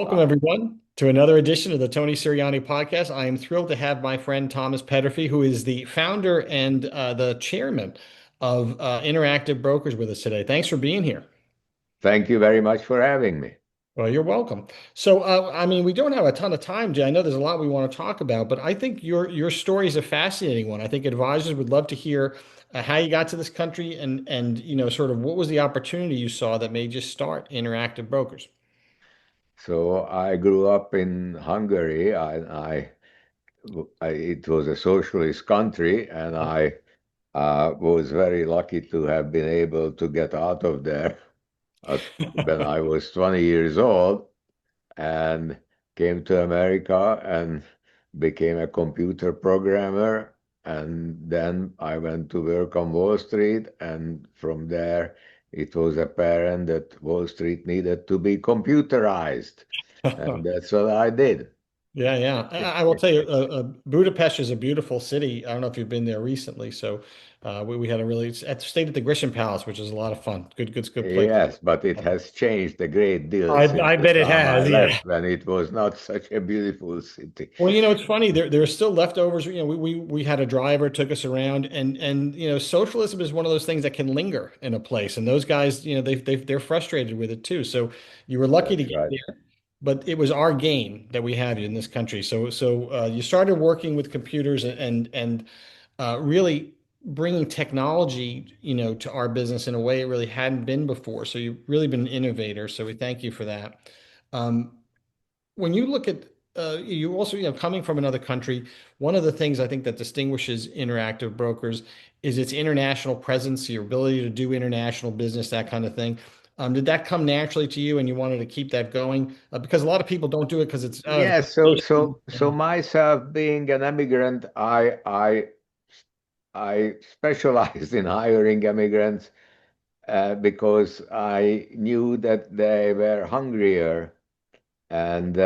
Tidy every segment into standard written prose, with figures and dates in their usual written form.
Welcome, Uh, everyone, to another edition of the Tony Sirianni podcast. I am thrilled to have my friend Thomas Peterffy, who is the founder and the chairman of Interactive Brokers, with us today. Thanks for being here. Thank you very much for having me. Well, you're welcome. So, I mean, we don't have a ton of time, Jay. I know there's a lot we want to talk about, but I think your story is a fascinating one. I think advisors would love to hear how you got to this country and sort of what was the opportunity you saw that made you start Interactive Brokers. So I grew up in Hungary. It was a socialist country, and I was very lucky to have been able to get out of there when I was 20 years old and came to America and became a computer programmer. And then I went to work on Wall Street, and from there it was apparent that Wall Street needed to be computerized, and that's what I did. Yeah, yeah. I will tell you, Budapest is a beautiful city. I don't know if you've been there recently. So we had a really stayed at the Grisham Palace, which is a lot of fun. Good place. Yes, but it has changed a great deal I since I the bet it time I has. Yeah. left, when it was not such a beautiful city. Well, it's funny. There are still leftovers. We had a driver took us around, and socialism is one of those things that can linger in a place. And those guys, they're frustrated with it too. So you were lucky to That's get right. there. But it was our gain that we have you in this country. So you started working with computers and really bringing technology, to our business in a way it really hadn't been before. So you've really been an innovator. So we thank you for that. Um, when you look at you also, coming from another country, one of the things I think that distinguishes Interactive Brokers is its international presence, your ability to do international business, that kind of thing. Did that come naturally to you and you wanted to keep that going? Because a lot of people don't do it because it's the Yes, so competition. so so myself being an immigrant, I specialized in hiring immigrants because I knew that they were hungrier, and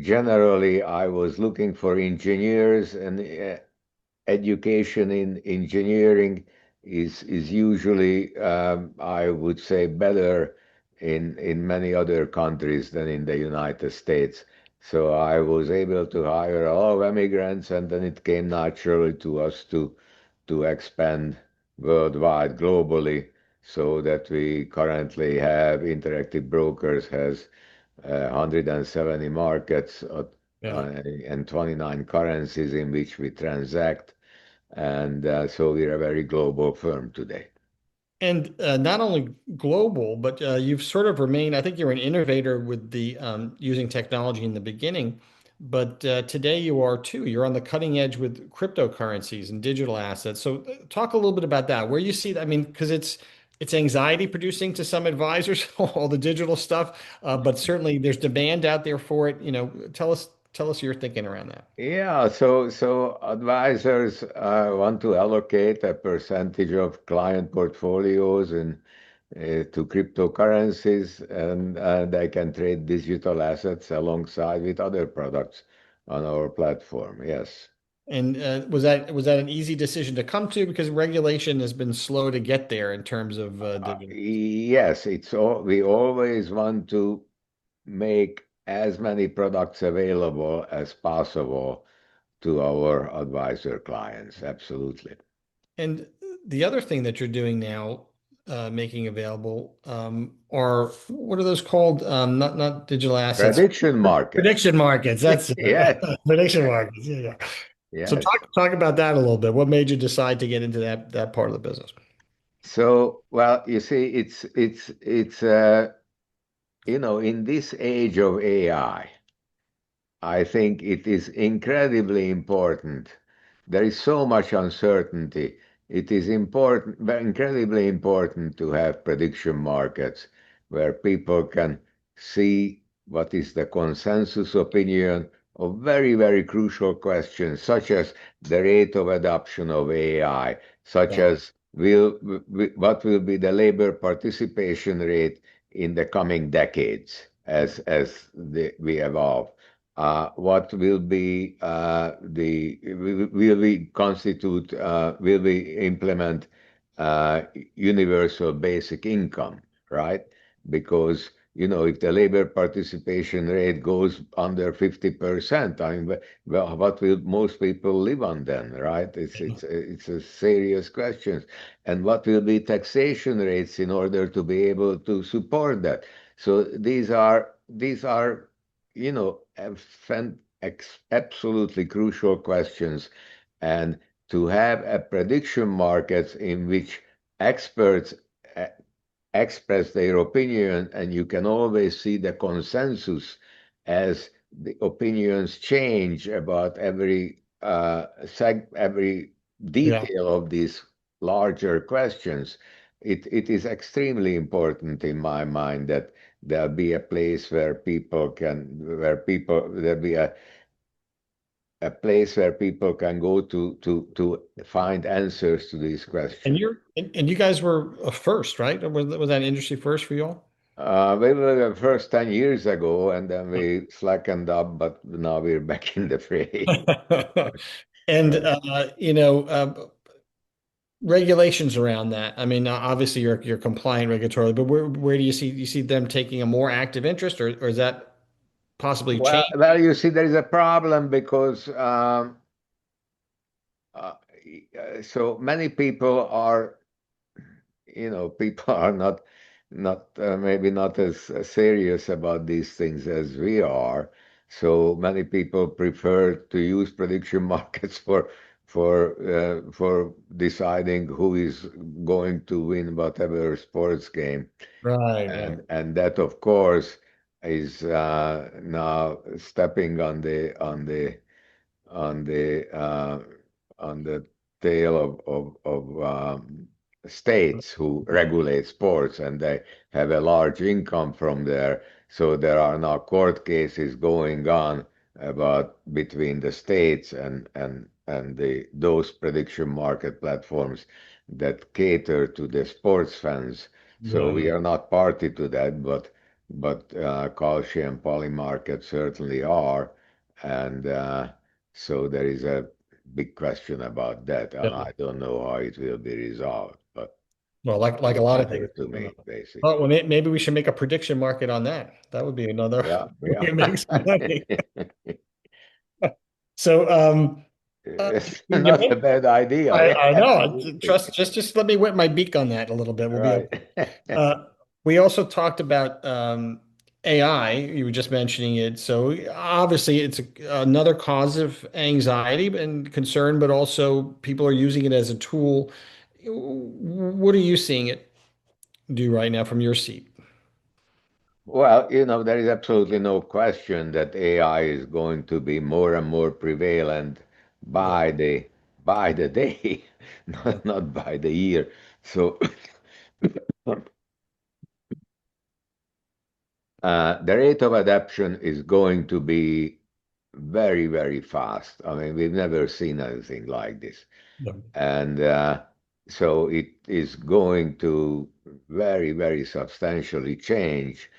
generally I was looking for engineers, and education in engineering is usually, I would say, better in many other countries than in the United States. So I was able to hire a lot of immigrants, and then it came naturally to us to expand worldwide, globally, so that we currently have Interactive Brokers has 170 markets Yeah. and 29 currencies in which we transact. And so we're a very global firm today. And not only global, but you've sort of remained, I think you're an innovator with the using technology in the beginning, but today you are too. You're on the cutting edge with cryptocurrencies and digital assets. So talk a little bit about that. Where you see that, I mean, because it's anxiety producing to some advisors, all the digital stuff, but certainly there's demand out there for it. Tell us your thinking around that. Yeah, so advisors want to allocate a percentage of client portfolios to cryptocurrencies, and they can trade digital assets alongside with other products on our platform. Yes. And was that an easy decision to come to because regulation has been slow to get there in terms of digital? Yes, we always want to make as many products available as possible to our advisor clients. Absolutely. And the other thing that you're doing now, making available, are what are those called? Not digital assets, Prediction markets. prediction markets. That's it. Yes, Prediction markets. Yeah, yeah. So yes. talk about that a little bit. What made you decide to get into that part of the business? So, well, you see, in this age of AI, I think it is incredibly important. There is so much uncertainty. It is important, but incredibly important to have prediction markets where people can see what is the consensus opinion of very, very crucial questions, such as the rate of adoption of AI, such Yeah. as what will be the labor participation rate in the coming decades we evolve, what will be will we constitute, will we implement universal basic income, right? Because if the labor participation rate goes under 50%, I mean, well, what will most people live on then, right? It's a serious question. And what will be taxation rates in order to be able to support that? So these are, absolutely crucial questions. And to have a prediction market in which experts uh, express their opinion, and you can always see the consensus as the opinions change about every Yeah. detail of these larger questions. It is extremely important in my mind that there'll be a place there'll be a place where people can go to find answers to these And questions. and you guys were a first, right? Was that an industry first for you all? We were the first 10 years ago, and then we slackened up, but now we're back in the fray. And Uh, regulations around that. I mean, obviously you're compliant regulatorily, but where do you see them taking a more active interest, or is that possibly well, change? well, you see, there is a problem because uh, so many people are people are not maybe not as serious about these things as we are. So many people prefer to use prediction markets for deciding who is going to win whatever sports game, Right, right. and that of course is now stepping on the uh, on the tail of states who regulate sports, and they have a large income from there. So there are now court cases going on about between the states and those prediction market platforms that cater to the sports fans. So Yeah, we yeah. are not party to that, but Kalshi and Poly Market certainly are, and so there is a big question about that, and Yeah. I don't know how it will be resolved, but Well, it like a doesn't lot of matter things. to me, Oh, well, basically. maybe we should make a prediction market on that. That would be another Yeah, way yeah. to make some money. So, It's you not a mentioned, bad idea. Yeah, I know. absolutely. Trust, just let me wet my beak on that a little bit. We'll be okay. Right. Uh, we also talked about AI. You were just mentioning it. So obviously, it's another cause of anxiety and concern, but also people are using it as a tool. What are you seeing it do right now from your seat? Well, there is absolutely no question that AI is going to be more and more prevalent Yeah. by the day, Yeah. not by the year. So the rate of adoption is going to be very, very fast. I mean, we've never seen anything like this. Yeah. And so it is going to very, very substantially change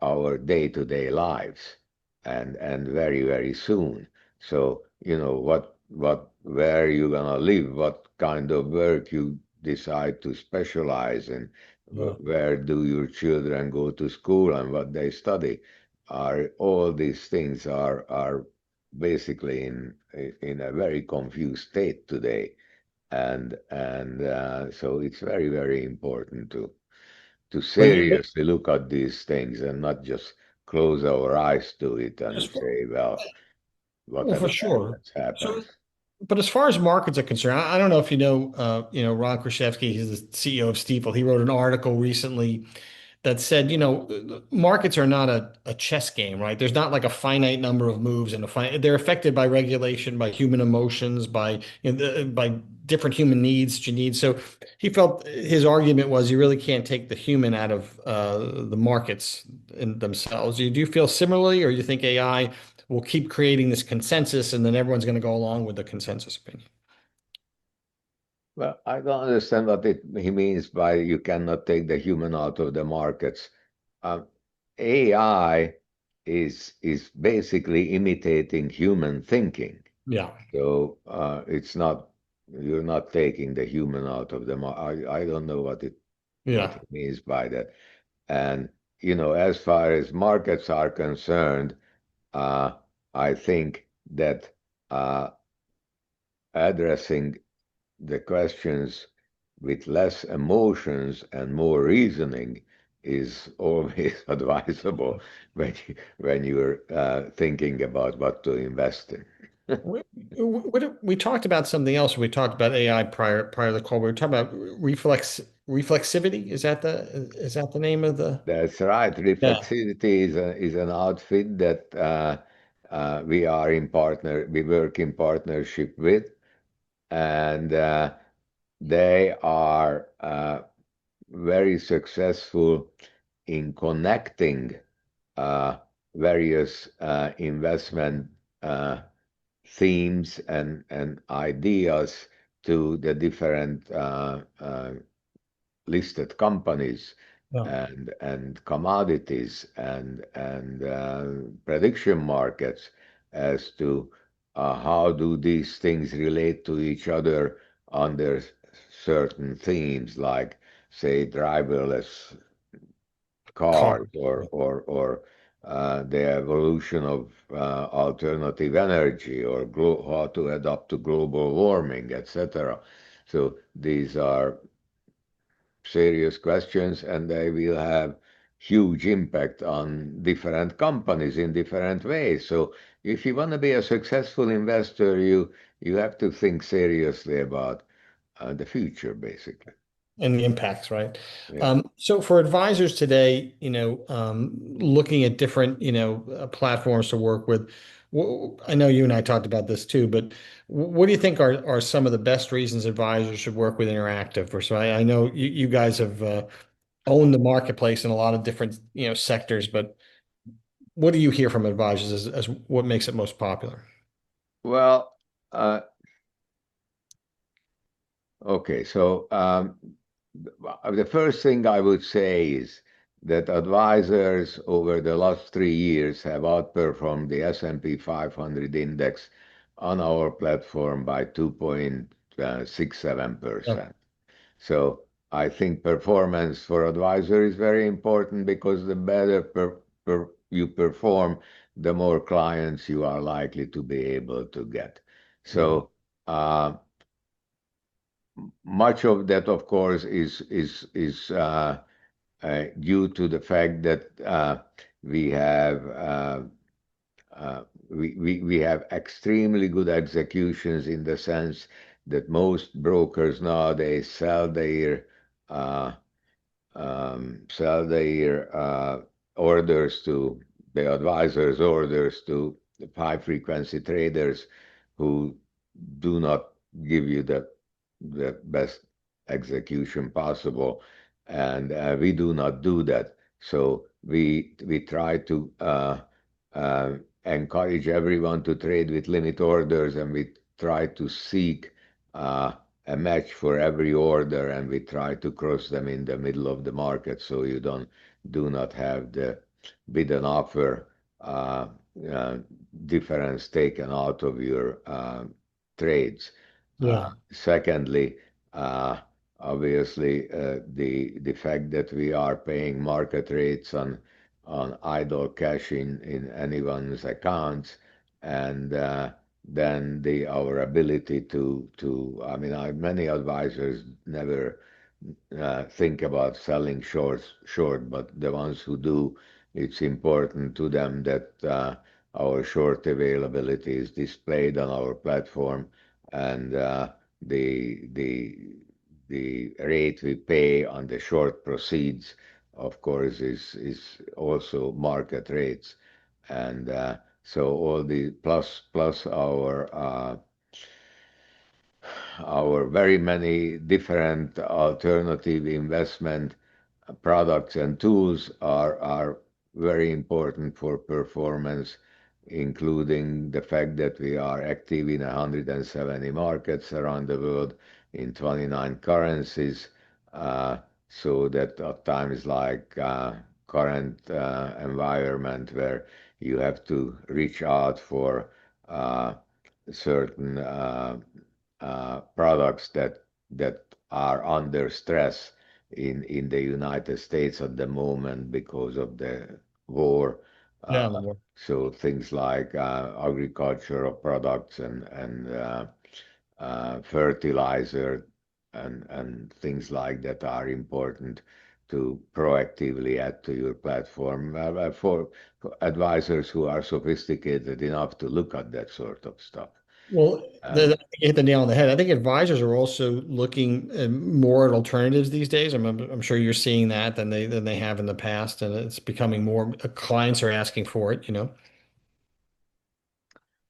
our day-to-day lives, and very, very soon. So, where you gonna live, what kind of work you decide to specialize in, Yeah. where do your children go to school and what they study, are all these things are basically in a very confused state today, and so it's very, very important to Well, seriously look at these things and not just close our eyes to it and as far, say, well, well, for whatever sure. happens So, happens. but as far as markets are concerned, I don't know if Ron Kraszewski, he's the CEO of Stifel. He wrote an article recently that said, markets are not a chess game, right? There's not like a finite number of moves and they're affected by regulation, by human emotions, by different human needs that you need. So he felt his argument was you really can't take the human out of the markets in themselves. Do you feel similarly, or you think AI will keep creating this consensus and then everyone's going to go along with the consensus opinion? Well, I don't understand what he means by you cannot take the human out of the markets. Um, AI is basically imitating human thinking. Yeah, So it's not you're not taking the human out of the I don't know what yeah, he means by that. And as far as markets are concerned, uh, I think that uh, addressing the questions with less emotions and more reasoning is always advisable when you're thinking about what to invest in. We, we talked about something else. We talked about AI prior to the call. We were talking about reflexivity. Is that the name of the? That's right. Yeah. Reflexivity is an outfit that we work in partnership with, and they are very successful in connecting uh, various investment uh, themes and ideas to the different listed companies Yeah. and commodities and prediction markets as to how do these things relate to each other under certain themes like say driverless Car. cars or the evolution of alternative energy or how to adapt to global warming, etc. So these are serious questions and they will have huge impact on different companies in different ways. So if you want to be a successful investor, you have to think seriously about the future, basically. And the impacts, right? Yeah. So for advisors today, looking at different, platforms to work with, I know you and I talked about this too, but what do you think are some of the best reasons advisors should work with Interactive? Or so I know you guys have owned the marketplace in a lot of different, sectors, but what do you hear from advisors as what makes it most popular? Well, uh, okay, so the first thing I would say is that advisors over the last 3 years have outperformed the S&P 500 index on our platform by Yeah. 2.67%. So I think performance for advisor is very important because the better you perform, the more clients you are likely to be able to get. Yeah. So uh, much of that, of course, is due to the fact that we have we have extremely good executions in the sense that most brokers nowadays uh, sell their orders to the advisors' orders to the high frequency traders who do not give you the best execution possible, and we do not do that. So we try to uh, encourage everyone to trade with limit orders, and we try to seek a match for every order, and we try to cross them in the middle of the market so you do not have the bid and offer uh, difference taken out of your trades. Yeah. Secondly, obviously, the fact that we are paying market rates on idle cash in anyone's accounts, and then our ability to I mean, many advisors never think about selling short, but the ones who do, it's important to them that our short availability is displayed on our platform, and the the the rate we pay on the short proceeds, of course, is also market rates, and so all the plus our very many different alternative investment products and tools are very important for performance, including the fact that we are active in 170 markets around the world in 29 currencies, so that at times like current environment where you have to reach out for uh, certain products that are under stress, in the United States at the moment because of the war. Uh, Yeah, the more. so things like agricultural products and fertilizer and things like that are important to proactively add to your platform for advisors who are sophisticated enough to look at that sort of stuff. Well, And you hit the nail on the head. I think advisors are also looking more at alternatives these days. I'm sure you're seeing that than they have in the past, and it's becoming more. Clients are asking for it.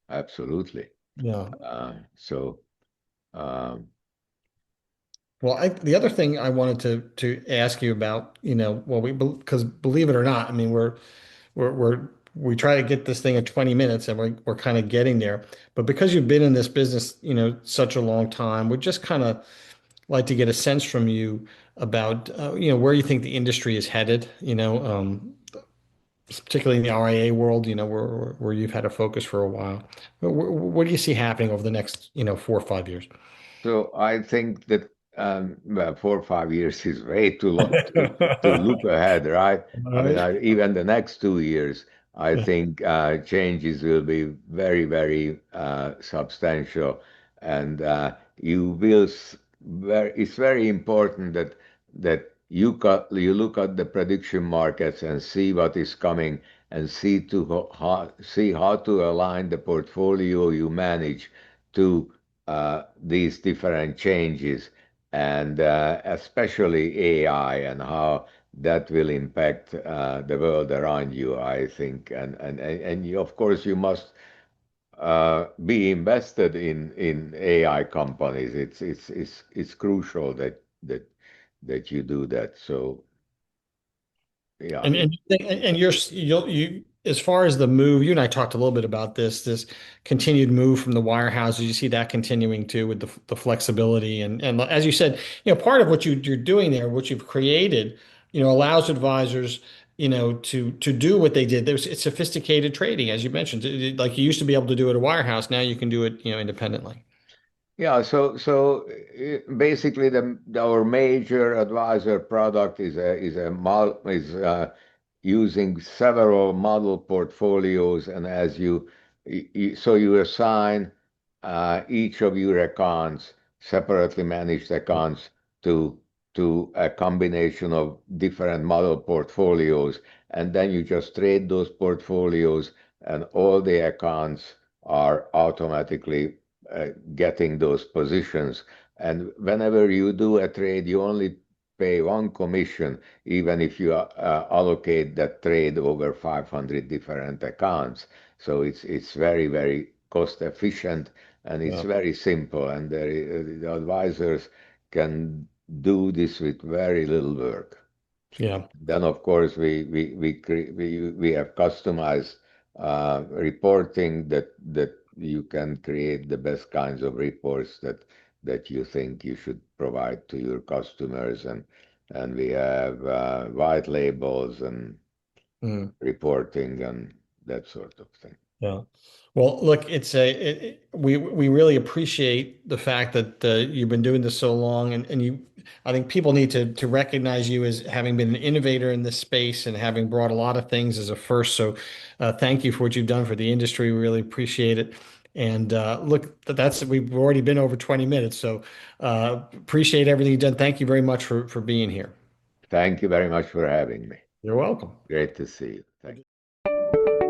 absolutely. Yeah. So um, Well, the other thing I wanted to ask you about, well, because believe it or not, I mean, we try to get this thing at 20 minutes, and we're kind of getting there. But because you've been in this business, such a long time, we just kind of like to get a sense from you about where you think the industry is headed, particularly in the RIA world, where you've had a focus for a while. What do you see happening over the next 4 or 5 years? So I think that well, 4 or 5 years is way too long to look ahead, right? All I mean, right. even the next 2 years, I think changes will be very, very substantial, and you will. It's very important that you look at the prediction markets and see what is coming, and see how to align the portfolio you manage to these different changes, and especially AI and how that will impact the world around you, I think. And of course, you must be invested in AI companies. It's crucial that you do that. So yeah, And you as far as the move, you and I talked a little bit about this continued move from the wirehouses. You see that continuing too with the flexibility and as you said, part of what you're doing there, what you've created, allows advisors, to do what they did. It's sophisticated trading, as you mentioned. Like you used to be able to do it at a wirehouse, now you can do it, independently. yeah, basically our major advisor product is using several model portfolios, and as so you assign each of your accounts, separately managed accounts, to a combination of different model portfolios, and then you just trade those portfolios, and all the accounts are automatically getting those positions. And whenever you do a trade, you only pay one commission, even if you allocate that trade over 500 different accounts. So it's very, very cost efficient, and it's Yeah. very simple. And the advisors can do this with very little work. Yeah. Then, of course, we have customized reporting that you can create the best kinds of reports that you think you should provide to your customers, and we have white labels and Mm. reporting and that sort of thing. Yeah. Well, look, we really appreciate the fact that you've been doing this so long, and I think people need to recognize you as having been an innovator in this space and having brought a lot of things as a first. So, thank you for what you've done for the industry. We really appreciate it. And look, we've already been over 20 minutes, so appreciate everything you've done. Thank you very much for being here. Thank you very much for having me. You're welcome. Great to see you. Thank you.